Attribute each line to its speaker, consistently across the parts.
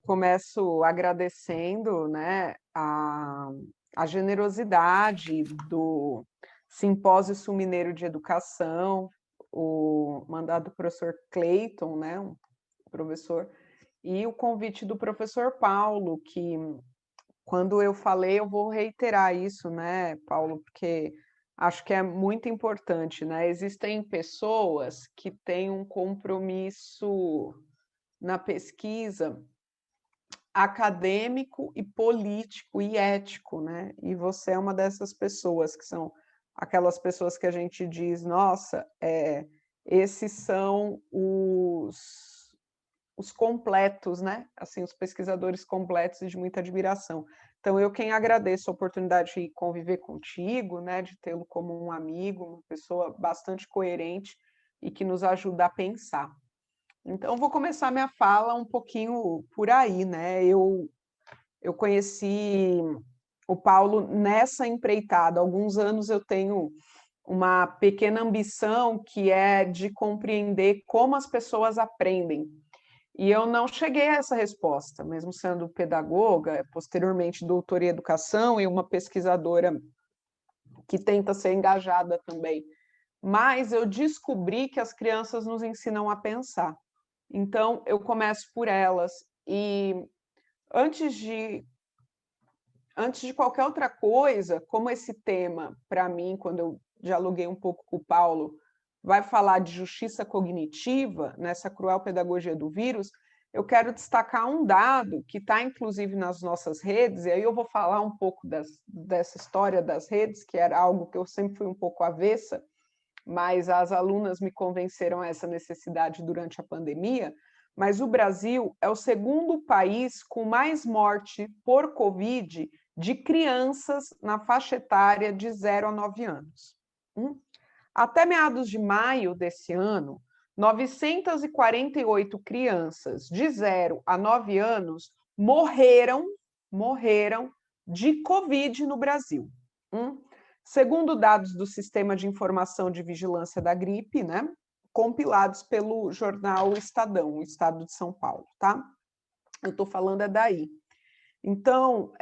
Speaker 1: começo agradecendo, né, a generosidade do Simpósio Sul-Mineiro de Educação, o mandado do professor Cleiton, né, um professor, e o convite do professor Paulo, que quando eu falei, eu vou reiterar isso, né, Paulo, porque acho que é muito importante, né? Existem pessoas que têm um compromisso na pesquisa acadêmico e político e ético, né? E você é uma dessas pessoas, que são aquelas pessoas que a gente diz, nossa, esses são os completos, né? Assim, os pesquisadores completos e de muita admiração. Então, eu quem agradeço a oportunidade de conviver contigo, né? De tê-lo como um amigo, uma pessoa bastante coerente e que nos ajuda a pensar. Então, vou começar minha fala um pouquinho por aí, né? Eu conheci o Paulo nessa empreitada. Há alguns anos eu tenho uma pequena ambição que é de compreender como as pessoas aprendem. E eu não cheguei a essa resposta, mesmo sendo pedagoga, posteriormente doutora em educação e uma pesquisadora que tenta ser engajada também. Mas eu descobri que as crianças nos ensinam a pensar. Então, eu começo por elas. E antes de qualquer outra coisa, como esse tema, para mim, quando eu dialoguei um pouco com o Paulo, vai falar de justiça cognitiva, nessa cruel pedagogia do vírus, eu quero destacar um dado que está, inclusive, nas nossas redes, e aí eu vou falar um pouco dessa história das redes, que era algo que eu sempre fui um pouco avessa, mas as alunas me convenceram a essa necessidade durante a pandemia. Mas o Brasil é o segundo país com mais morte por Covid de crianças na faixa etária de 0 a 9 anos. Até meados de maio desse ano, 948 crianças de 0 a 9 anos morreram de Covid no Brasil. Segundo dados do Sistema de Informação de Vigilância da Gripe, né, compilados pelo jornal Estadão, o Estado de São Paulo, tá? Eu estou falando é daí. Então,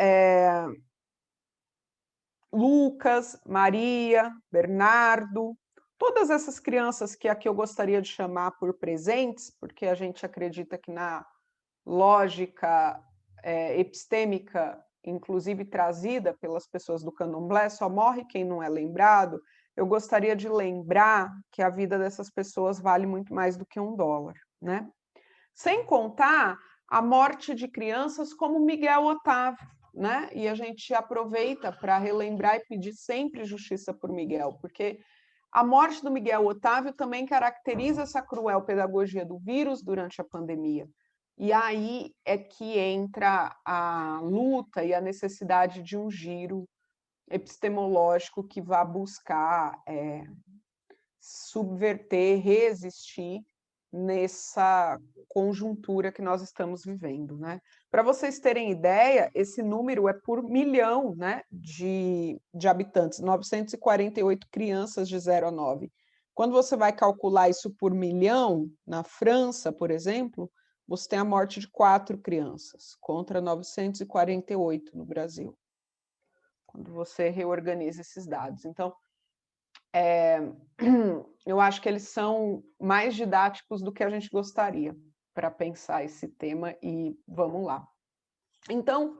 Speaker 1: Lucas, Maria, Bernardo, todas essas crianças que aqui eu gostaria de chamar por presentes, porque a gente acredita que na lógica epistêmica, inclusive trazida pelas pessoas do candomblé, só morre quem não é lembrado. Eu gostaria de lembrar que a vida dessas pessoas vale muito mais do que $1, né? Sem contar a morte de crianças como Miguel Otávio, né? E a gente aproveita para relembrar e pedir sempre justiça por Miguel, porque a morte do Miguel Otávio também caracteriza essa cruel pedagogia do vírus durante a pandemia. E aí é que entra a luta e a necessidade de um giro epistemológico que vá buscar subverter, resistir nessa conjuntura que nós estamos vivendo, né? Para vocês terem ideia, esse número é por milhão, né, de habitantes, 948 crianças de 0 a 9. Quando você vai calcular isso por milhão, na França, por exemplo, você tem a morte de 4 crianças, contra 948 no Brasil, quando você reorganiza esses dados. Então, eu acho que eles são mais didáticos do que a gente gostaria para pensar esse tema e vamos lá. Então,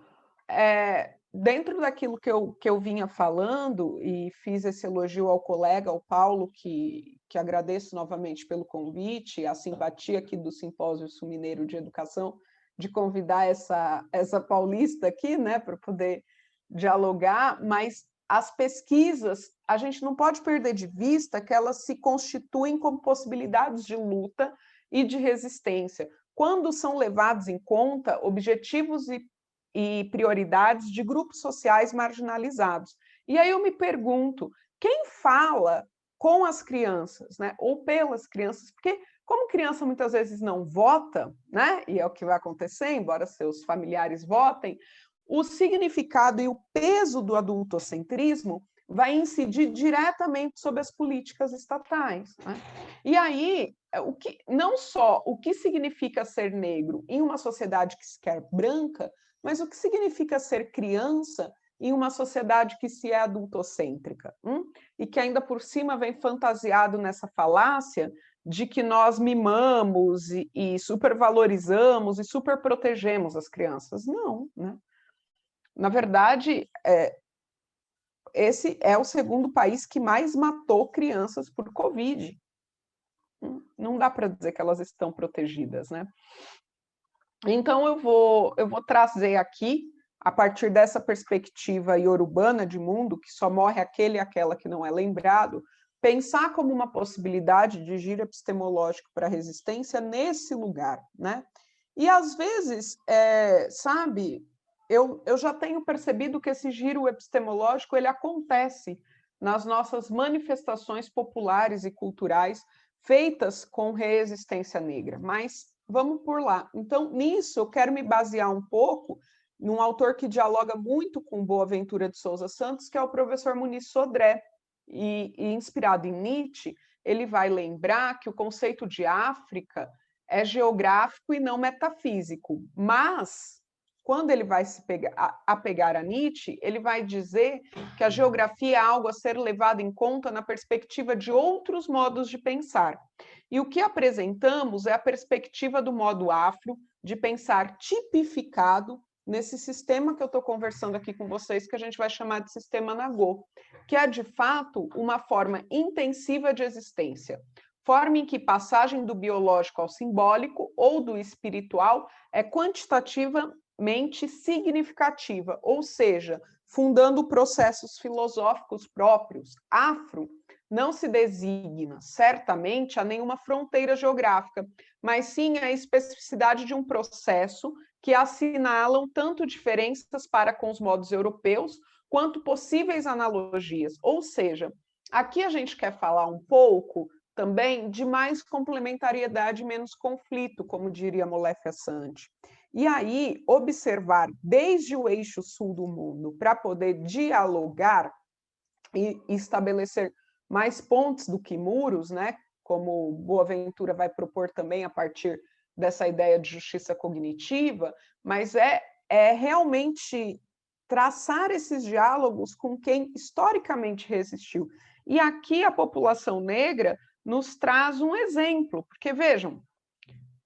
Speaker 1: dentro daquilo que eu vinha falando e fiz esse elogio ao colega, ao Paulo, que agradeço novamente pelo convite, a simpatia aqui do Simpósio Sul-Mineiro de Educação, de convidar essa paulista aqui, né, para poder dialogar, mas as pesquisas, a gente não pode perder de vista que elas se constituem como possibilidades de luta e de resistência, quando são levados em conta objetivos e prioridades de grupos sociais marginalizados. E aí eu me pergunto, quem fala com as crianças, né, ou pelas crianças, porque como criança muitas vezes não vota, né, e é o que vai acontecer, embora seus familiares votem, o significado e o peso do adultocentrismo vai incidir diretamente sobre as políticas estatais, né? E aí não só o que significa ser negro em uma sociedade que se quer branca, mas o que significa ser criança em uma sociedade que se é adultocêntrica, e que ainda por cima vem fantasiado nessa falácia de que nós mimamos e supervalorizamos e superprotegemos as crianças. Não, né? Na verdade, esse é o segundo país que mais matou crianças por Covid. Não dá para dizer que elas estão protegidas, né? Então, eu vou trazer aqui, a partir dessa perspectiva iorubana de mundo, que só morre aquele e aquela que não é lembrado, pensar como uma possibilidade de giro epistemológico para a resistência nesse lugar, né? E, às vezes, sabe, eu já tenho percebido que esse giro epistemológico ele acontece nas nossas manifestações populares e culturais feitas com resistência negra, mas vamos por lá. Então, nisso, eu quero me basear um pouco num autor que dialoga muito com Boaventura de Souza Santos, que é o professor Muniz Sodré, e inspirado em Nietzsche, ele vai lembrar que o conceito de África é geográfico e não metafísico, mas quando ele vai se apegar a Nietzsche, ele vai dizer que a geografia é algo a ser levado em conta na perspectiva de outros modos de pensar. E o que apresentamos é a perspectiva do modo afro, de pensar tipificado nesse sistema que eu estou conversando aqui com vocês, que a gente vai chamar de sistema Nagô, que é, de fato, uma forma intensiva de existência, forma em que passagem do biológico ao simbólico ou do espiritual é quantitativamente significativa, ou seja, fundando processos filosóficos próprios. Afro não se designa, certamente, a nenhuma fronteira geográfica, mas sim a especificidade de um processo que assinalam tanto diferenças para com os modos europeus, quanto possíveis analogias. Ou seja, aqui a gente quer falar um pouco também de mais complementariedade e menos conflito, como diria Molefe Assante. E aí, observar desde o eixo sul do mundo para poder dialogar e estabelecer mais pontes do que muros, né? Como Boaventura vai propor também a partir dessa ideia de justiça cognitiva, mas é realmente traçar esses diálogos com quem historicamente resistiu. E aqui a população negra nos traz um exemplo, porque vejam,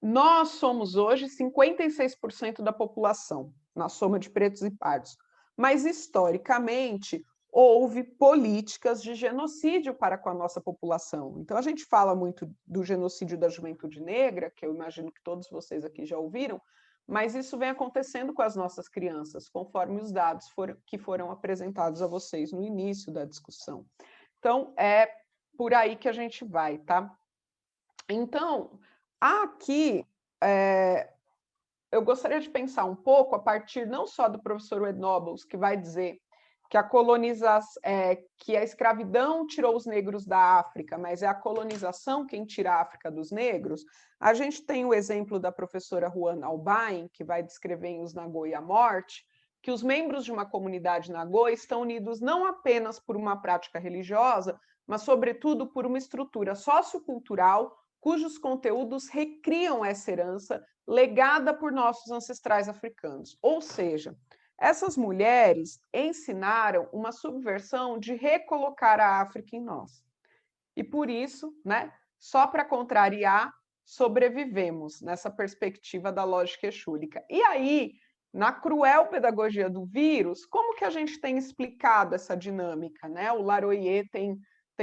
Speaker 1: nós somos hoje 56% da população, na soma de pretos e pardos, mas historicamente houve políticas de genocídio para com a nossa população. Então, a gente fala muito do genocídio da juventude negra, que eu imagino que todos vocês aqui já ouviram, mas isso vem acontecendo com as nossas crianças, conforme os dados que foram apresentados a vocês no início da discussão. Então, é por aí que a gente vai, tá? Então, aqui, eu gostaria de pensar um pouco a partir não só do professor Ed Nobles, que vai dizer que que a escravidão tirou os negros da África, mas é a colonização quem tira a África dos negros. A gente tem o exemplo da professora Juana Albain, que vai descrever em Os Nagô e a Morte, que os membros de uma comunidade Nagô estão unidos não apenas por uma prática religiosa, mas, sobretudo, por uma estrutura sociocultural cujos conteúdos recriam essa herança legada por nossos ancestrais africanos. Ou seja, essas mulheres ensinaram uma subversão de recolocar a África em nós. E por isso, né, só para contrariar, sobrevivemos nessa perspectiva da lógica exúlica. E aí, na cruel pedagogia do vírus, como que a gente tem explicado essa dinâmica, né? O Laroyer tem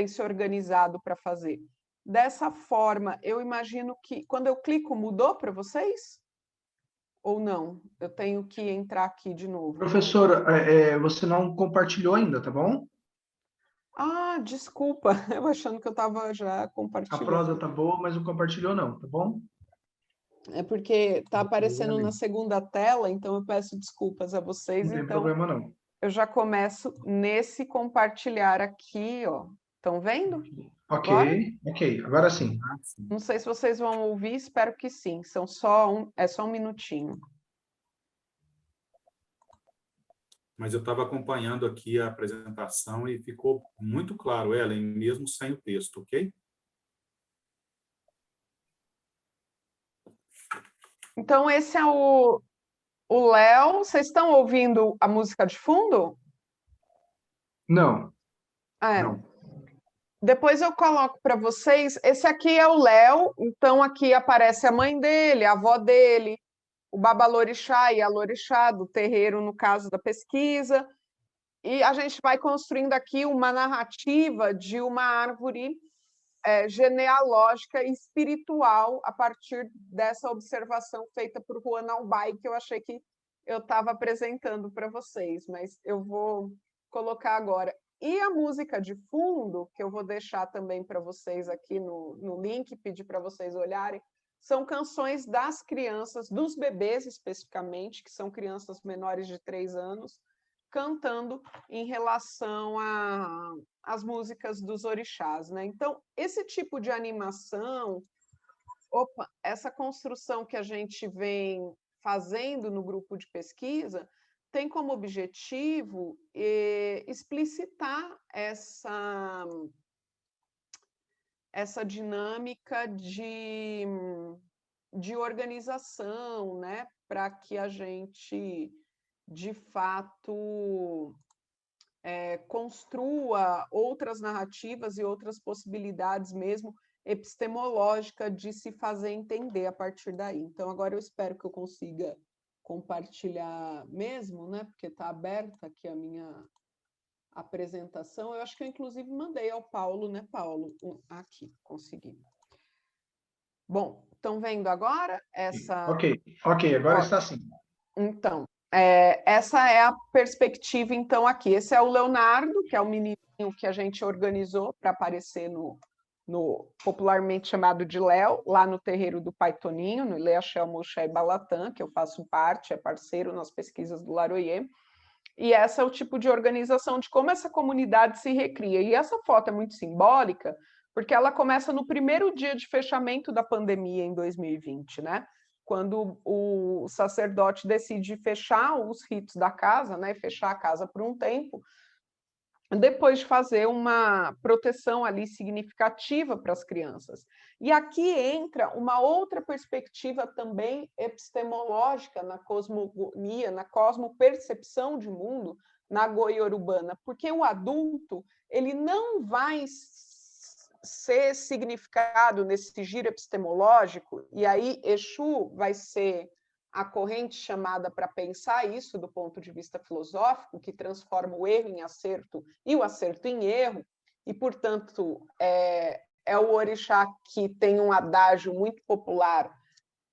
Speaker 1: se organizado para fazer. Dessa forma, eu imagino que quando eu clico, mudou para vocês? Ou não? Eu tenho que entrar aqui de novo.
Speaker 2: Professora, você não compartilhou ainda, tá bom?
Speaker 1: Ah, desculpa, eu achando que eu estava já
Speaker 2: A prosa
Speaker 1: compartilhando.
Speaker 2: tá boa, mas não compartilhou não, tá bom?
Speaker 1: É porque está aparecendo na segunda tela, então eu peço desculpas a vocês.
Speaker 2: Não tem
Speaker 1: Então,
Speaker 2: problema não.
Speaker 1: eu já começo nesse compartilhar aqui, ó. Estão vendo?
Speaker 2: Ok,
Speaker 1: Agora?
Speaker 2: ok, agora sim.
Speaker 1: Não sei se vocês vão ouvir, espero que sim. É só um minutinho.
Speaker 3: Mas eu estava acompanhando aqui a apresentação e ficou muito claro, Ellen, mesmo sem o texto, ok?
Speaker 1: Então, esse é o Léo. Vocês estão ouvindo a música de fundo?
Speaker 2: Não.
Speaker 1: É.
Speaker 3: Não.
Speaker 1: Depois eu coloco para vocês. Esse aqui é o Léo, então aqui aparece a mãe dele, a avó dele, o Babalorixá e a Lorixá do terreiro, no caso da pesquisa. E a gente vai construindo aqui uma narrativa de uma árvore genealógica e espiritual a partir dessa observação feita por Juan Albay, que eu achei que eu estava apresentando para vocês, mas eu vou colocar agora. E a música de fundo, que eu vou deixar também para vocês aqui no link, pedir para vocês olharem, são canções das crianças, dos bebês especificamente, que são crianças menores de 3 anos, cantando em relação às músicas dos orixás, né? Então, esse tipo de animação, essa construção que a gente vem fazendo no grupo de pesquisa, tem como objetivo explicitar essa dinâmica de organização, né? Para que a gente, de fato, construa outras narrativas e outras possibilidades mesmo epistemológica de se fazer entender a partir daí. Então, agora eu espero que eu consiga compartilhar mesmo, né? Porque está aberta aqui a minha apresentação. Eu acho que eu, inclusive, mandei ao Paulo, né, Paulo? Aqui, consegui. Bom, estão vendo agora essa...
Speaker 2: Ok, agora está sim.
Speaker 1: Então, essa é a perspectiva, então, aqui. Esse é o Leonardo, que é o menininho que a gente organizou para aparecer no popularmente chamado de Léo, lá no terreiro do Pai Toninho, no Ileaxel Moxé Balatã, que eu faço parte, é parceiro nas pesquisas do Laroyer. E esse é o tipo de organização de como essa comunidade se recria. E essa foto é muito simbólica, porque ela começa no primeiro dia de fechamento da pandemia em 2020, né? Quando o sacerdote decide fechar os ritos da casa, né? Fechar a casa por um tempo, depois de fazer uma proteção ali significativa para as crianças. E aqui entra uma outra perspectiva também epistemológica na cosmogonia, na cosmopercepção de mundo, na goiorubana, porque o adulto ele não vai ser significado nesse giro epistemológico, e aí Exu vai ser a corrente chamada para pensar isso do ponto de vista filosófico, que transforma o erro em acerto e o acerto em erro, e, portanto, é o orixá que tem um adágio muito popular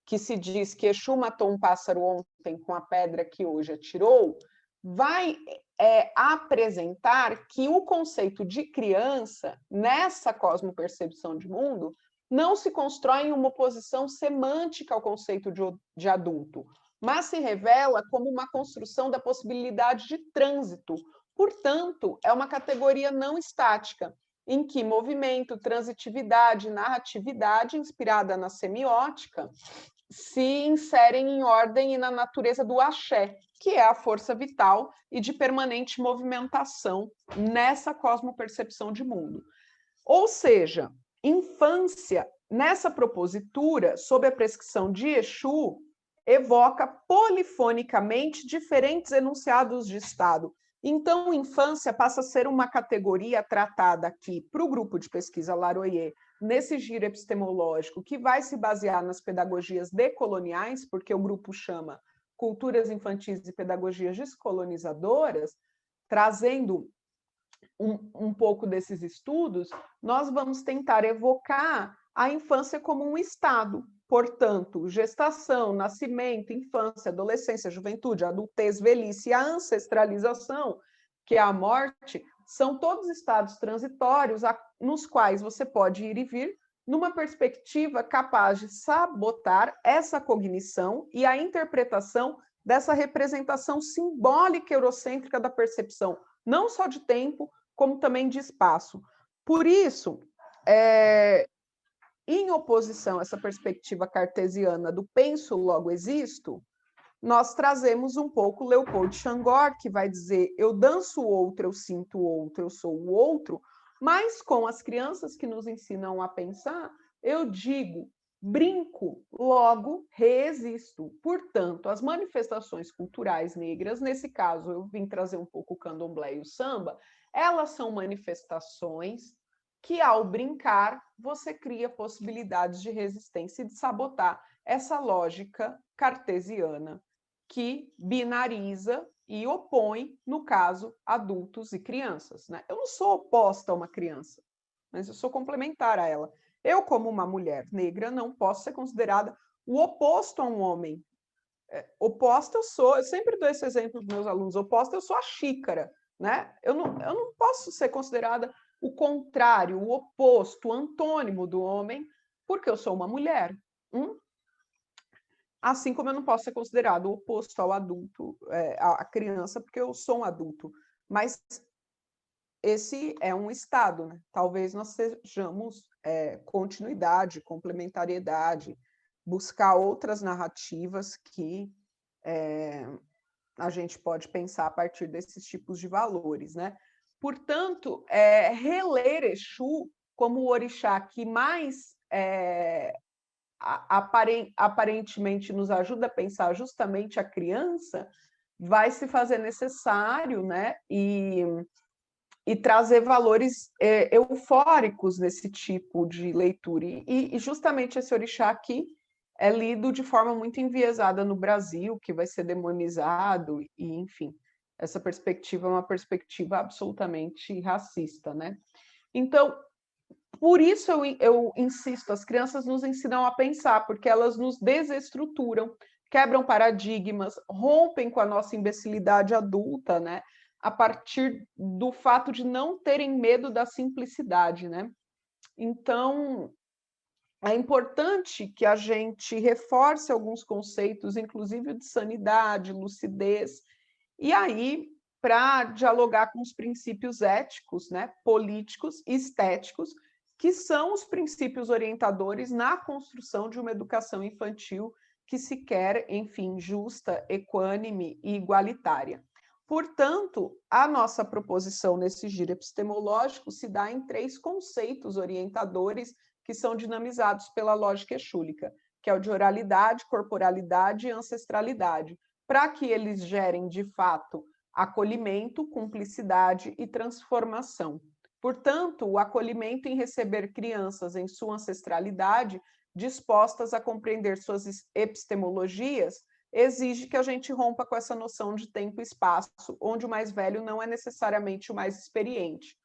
Speaker 1: que se diz que Exu matou um pássaro ontem com a pedra que hoje atirou, vai apresentar que o conceito de criança, nessa cosmopercepção de mundo, não se constrói em uma oposição semântica ao conceito de adulto, mas se revela como uma construção da possibilidade de trânsito. Portanto, é uma categoria não estática, em que movimento, transitividade, narratividade, inspirada na semiótica, se inserem em ordem e na natureza do axé, que é a força vital e de permanente movimentação nessa cosmopercepção de mundo. Ou seja, infância, nessa propositura, sob a prescrição de Exu, evoca polifonicamente diferentes enunciados de Estado. Então, infância passa a ser uma categoria tratada aqui para o grupo de pesquisa Laroyer, nesse giro epistemológico, que vai se basear nas pedagogias decoloniais, porque o grupo chama Culturas Infantis e Pedagogias Descolonizadoras, trazendo um pouco desses estudos, nós vamos tentar evocar a infância como um estado. Portanto, gestação, nascimento, infância, adolescência, juventude, adultez, velhice e a ancestralização, que é a morte, são todos estados transitórios nos quais você pode ir e vir numa perspectiva capaz de sabotar essa cognição e a interpretação dessa representação simbólica eurocêntrica da percepção, não só de tempo, como também de espaço. Por isso, em oposição a essa perspectiva cartesiana do penso, logo existo, nós trazemos um pouco Leopold Changor, que vai dizer eu danço o outro, eu sinto o outro, eu sou o outro, mas com as crianças que nos ensinam a pensar, eu digo brinco, logo reexisto. Portanto, as manifestações culturais negras, nesse caso eu vim trazer um pouco o candomblé e o samba, elas são manifestações que, ao brincar, você cria possibilidades de resistência e de sabotar essa lógica cartesiana que binariza e opõe, no caso, adultos e crianças, né? Eu não sou oposta a uma criança, mas eu sou complementar a ela. Eu, como uma mulher negra, não posso ser considerada o oposto a um homem. Oposta eu sou, eu sempre dou esse exemplo para os meus alunos, oposta eu sou a xícara, né? Eu não posso ser considerada o contrário, o oposto, o antônimo do homem, porque eu sou uma mulher. Assim como eu não posso ser considerado o oposto ao adulto, à criança, porque eu sou um adulto. Mas esse é um estado, né? Talvez nós sejamos continuidade, complementariedade, buscar outras narrativas que a gente pode pensar a partir desses tipos de valores, né? Portanto, reler Exu como o orixá que mais aparentemente nos ajuda a pensar justamente a criança, vai se fazer necessário, né? E trazer valores eufóricos nesse tipo de leitura. E justamente esse orixá aqui é lido de forma muito enviesada no Brasil, que vai ser demonizado, e enfim, essa perspectiva é uma perspectiva absolutamente racista, né? Então, por isso eu insisto, as crianças nos ensinam a pensar, porque elas nos desestruturam, quebram paradigmas, rompem com a nossa imbecilidade adulta, né? A partir do fato de não terem medo da simplicidade, né? Então, é importante que a gente reforce alguns conceitos, inclusive de sanidade, lucidez, e aí, para dialogar com os princípios éticos, né, políticos e estéticos, que são os princípios orientadores na construção de uma educação infantil que se quer, enfim, justa, equânime e igualitária. Portanto, a nossa proposição nesse giro epistemológico se dá em 3 conceitos orientadores que são dinamizados pela lógica exúlica, que é o de oralidade, corporalidade e ancestralidade, para que eles gerem, de fato, acolhimento, cumplicidade e transformação. Portanto, o acolhimento em receber crianças em sua ancestralidade, dispostas a compreender suas epistemologias, exige que a gente rompa com essa noção de tempo e espaço, onde o mais velho não é necessariamente o mais experiente.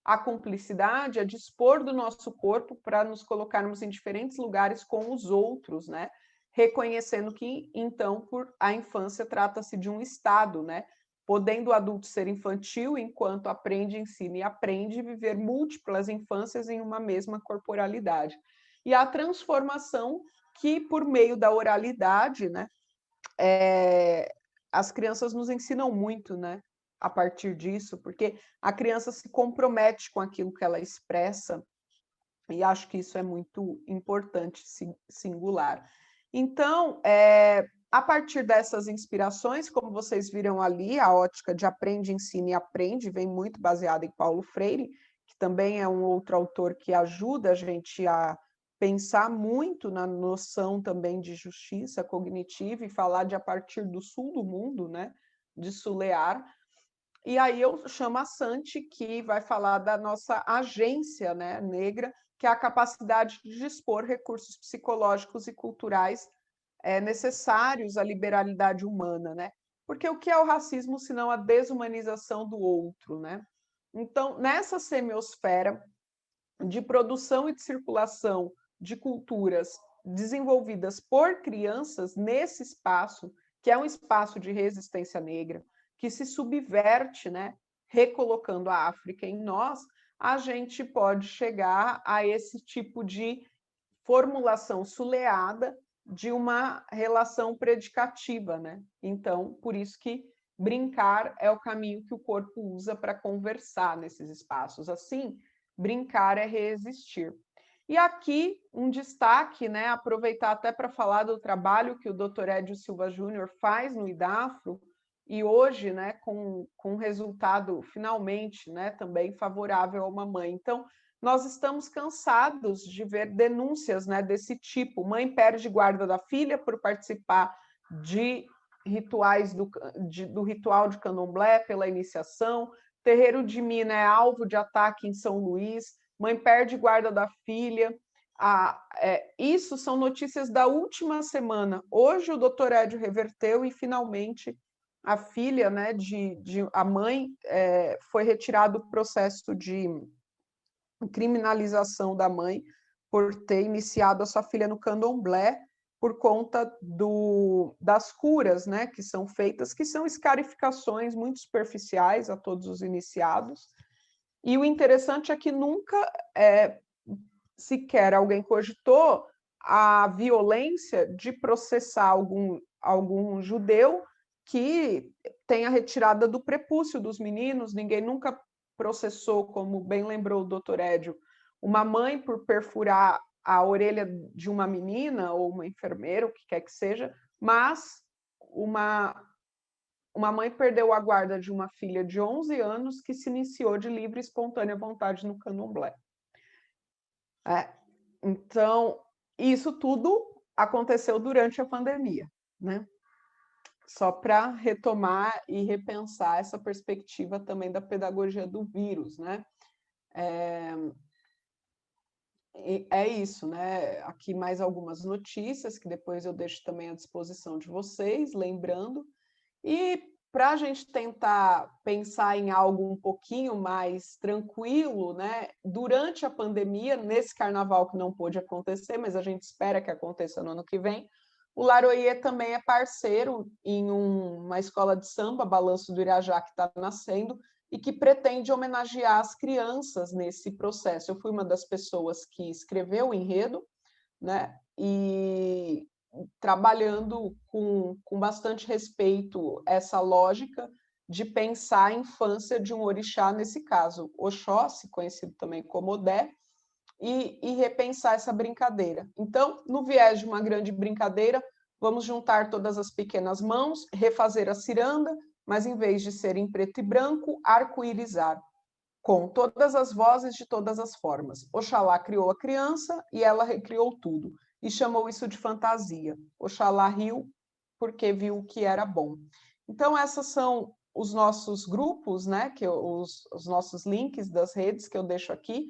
Speaker 1: A cumplicidade é dispor do nosso corpo para nos colocarmos em diferentes lugares com os outros, né? Reconhecendo que, então, por a infância trata-se de um estado, né? Podendo o adulto ser infantil enquanto aprende, ensina e aprende, viver múltiplas infâncias em uma mesma corporalidade. E a transformação que, por meio da oralidade, né? As crianças nos ensinam muito, né? A partir disso, porque a criança se compromete com aquilo que ela expressa, e acho que isso é muito importante, singular. Então, a partir dessas inspirações, como vocês viram ali, a ótica de aprende, ensina e aprende vem muito baseada em Paulo Freire, que também é um outro autor que ajuda a gente a pensar muito na noção também de justiça cognitiva e falar de a partir do sul do mundo, né, de Sulear. E aí eu chamo a Santi, que vai falar da nossa agência, né, negra, que é a capacidade de dispor recursos psicológicos e culturais necessários à liberalidade humana, né? Porque o que é o racismo senão a desumanização do outro, né? Então, nessa semiosfera de produção e de circulação de culturas desenvolvidas por crianças nesse espaço, que é um espaço de resistência negra, que se subverte, né, recolocando a África em nós, a gente pode chegar a esse tipo de formulação suleada de uma relação predicativa, né? Então, por isso que brincar é o caminho que o corpo usa para conversar nesses espaços. Assim, brincar é resistir. E aqui um destaque, né, aproveitar até para falar do trabalho que o Dr. Edio Silva Júnior faz no IDAFRO, e hoje, né, com um resultado finalmente, né, também favorável a uma mãe. Então, nós estamos cansados de ver denúncias, né, desse tipo. Mãe perde guarda da filha por participar de rituais do ritual de candomblé pela iniciação, terreiro de mina é alvo de ataque em São Luís, mãe perde guarda da filha. Isso são notícias da última semana. Hoje o doutor Edio reverteu e finalmente a filha, né, a mãe, foi retirado o processo de criminalização da mãe por ter iniciado a sua filha no candomblé por conta das curas, né, que são feitas, que são escarificações muito superficiais a todos os iniciados. E o interessante é que nunca sequer alguém cogitou a violência de processar algum judeu que tenha retirada do prepúcio dos meninos. Ninguém nunca processou, como bem lembrou o doutor Edio, uma mãe por perfurar a orelha de uma menina ou uma enfermeira, o que quer que seja, mas uma mãe perdeu a guarda de uma filha de 11 anos que se iniciou de livre e espontânea vontade no candomblé. Então, isso tudo aconteceu durante a pandemia, né? Só para retomar e repensar essa perspectiva também da pedagogia do vírus, né? É isso, né? Aqui mais algumas notícias que depois eu deixo também à disposição de vocês, lembrando. E para a gente tentar pensar em algo um pouquinho mais tranquilo, né? Durante a pandemia, nesse carnaval que não pôde acontecer, mas a gente espera que aconteça no ano que vem, o Laroie também é parceiro em uma escola de samba, Balanço do Irajá, que está nascendo, e que pretende homenagear as crianças nesse processo. Eu fui uma das pessoas que escreveu o enredo, né? E trabalhando com bastante respeito essa lógica de pensar a infância de um orixá, nesse caso, Oxóssi, conhecido também como Odé, e repensar essa brincadeira. Então, no viés de uma grande brincadeira, vamos juntar todas as pequenas mãos, refazer a ciranda, mas em vez de ser em preto e branco, arco-irizar, com todas as vozes de todas as formas. Oxalá criou a criança e ela recriou tudo, e chamou isso de fantasia. Oxalá riu porque viu que era bom. Então, esses são os nossos grupos, né, os nossos links das redes que eu deixo aqui.